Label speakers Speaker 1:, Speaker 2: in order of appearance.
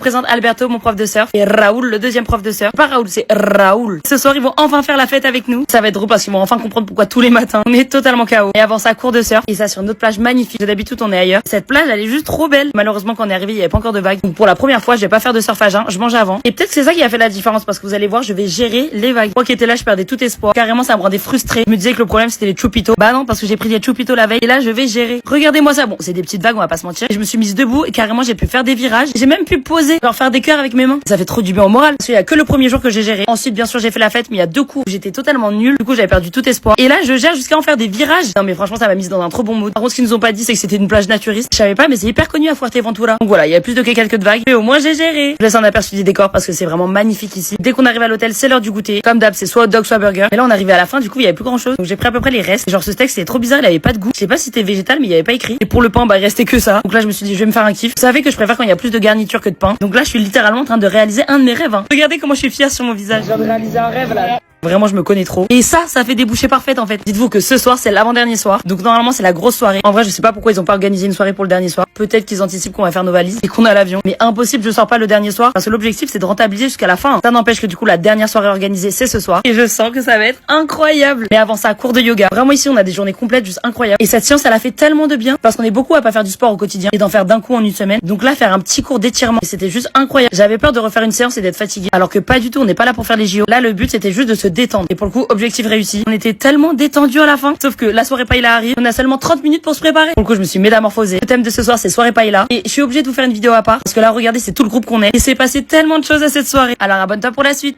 Speaker 1: présente Alberto, mon prof de surf, et Raoul, le deuxième prof de surf. Pas Raoul, c'est Raoul. Ce soir, ils vont enfin faire la fête avec nous. Ça va être drôle parce qu'ils vont enfin comprendre pourquoi tous les matins, on est totalement KO. Et avant ça, cours de surf. Et ça, sur une autre plage magnifique. D'habitude, on est ailleurs. Cette plage, elle est juste trop belle. Malheureusement, quand on est arrivé, il y avait pas encore de vagues. Donc, pour la première fois, je vais pas faire de surf à jeun. Je mange avant. Et peut-être que c'est ça qui a fait la différence parce que vous allez voir, je vais gérer les vagues. Moi qui étais là, je perdais tout espoir. Carrément, ça me rendait frustré. Je me disais que le problème, c'était les chupitos. Bah non, parce que j'ai pris des chupitos la veille. Et là, je vais gérer. Regardez-moi ça. Bon, c'est des petites vagues, on va pas se mentir. Et je me suis mise debout et carrément, j'ai pu faire des virages. J'ai même pu poser, genre faire des cœurs avec mes mains. Ça fait trop du bien au moral. Parce qu'il y a que le premier jour que j'ai géré. Ensuite, bien sûr, j'ai fait la fête, mais il y a 2 coups où j'étais totalement nulle. Du coup, j'avais perdu tout espoir. Et là, je gère jusqu'à en faire des virages. Non, mais franchement, ça m'a mise dans un trop bon mood. Par contre, ce qu'ils nous ont pas dit, c'est que c'était une plage naturiste. Je savais pas, mais c'est hyper connu à Fuerteventura. Donc voilà, il y a plus de quéquelles que de vagues. Mais au moins, j'ai géré. Je laisse un aperçu des décors parce que c'est vraiment magnifique ici. Dès qu'on arrive à l'hôtel, c'est l'heure du goûter. Comme d'hab, c'est soit hot dog, soit burger. Mais là, on arrivait à la fin, du coup, il y avait plus grand chose. Donc j'ai pris à peu près les restes. Genre, ce steak, c'était trop bizarre, il avait pas de goût. Je sais pas si c'était végétal, mais il y avait pas écrit. Et pour le pain, bah, il restait que ça. Donc là, je me suis dit, je vais me faire un kiff. Vous savez que je préfère quand il y a plus de garniture que de pain. Donc là, je suis littéralement en train de réaliser un de mes rêves, hein. Regardez comment je suis fière sur mon visage. Je viens de réaliser un rêve, là. Vraiment, je me connais trop. Et ça fait des bouchées parfaites en fait. Dites-vous que ce soir, c'est l'avant-dernier soir. Donc normalement, c'est la grosse soirée. En vrai, je sais pas pourquoi ils ont pas organisé une soirée pour le dernier soir. Peut-être qu'ils anticipent qu'on va faire nos valises et qu'on a l'avion. Mais impossible, je sors pas le dernier soir parce que l'objectif, c'est de rentabiliser jusqu'à la fin. Ça n'empêche que du coup, la dernière soirée organisée, c'est ce soir. Et je sens que ça va être incroyable. Mais avant ça, cours de yoga. Vraiment ici, on a des journées complètes juste incroyables. Et cette séance, elle a fait tellement de bien parce qu'on est beaucoup à pas faire du sport au quotidien et d'en faire d'un coup en une semaine. Donc là, faire un petit cours d'étirement, c'était juste incroyable. J'avais peur de refaire une séance et d'être fatiguée. Alors que pas du tout, on n'est pas là pour faire les JO. Là, le but, c'était juste de se détendre. Et pour le coup, objectif réussi. On était tellement détendus à la fin. Sauf que la soirée paella arrive. On a seulement 30 minutes pour se préparer. Pour le coup, je me suis métamorphosée. Le thème de ce soir, c'est soirée paella. Et je suis obligée de vous faire une vidéo à part. Parce que là, regardez, c'est tout le groupe qu'on est. Et c'est passé tellement de choses à cette soirée. Alors abonne-toi pour la suite.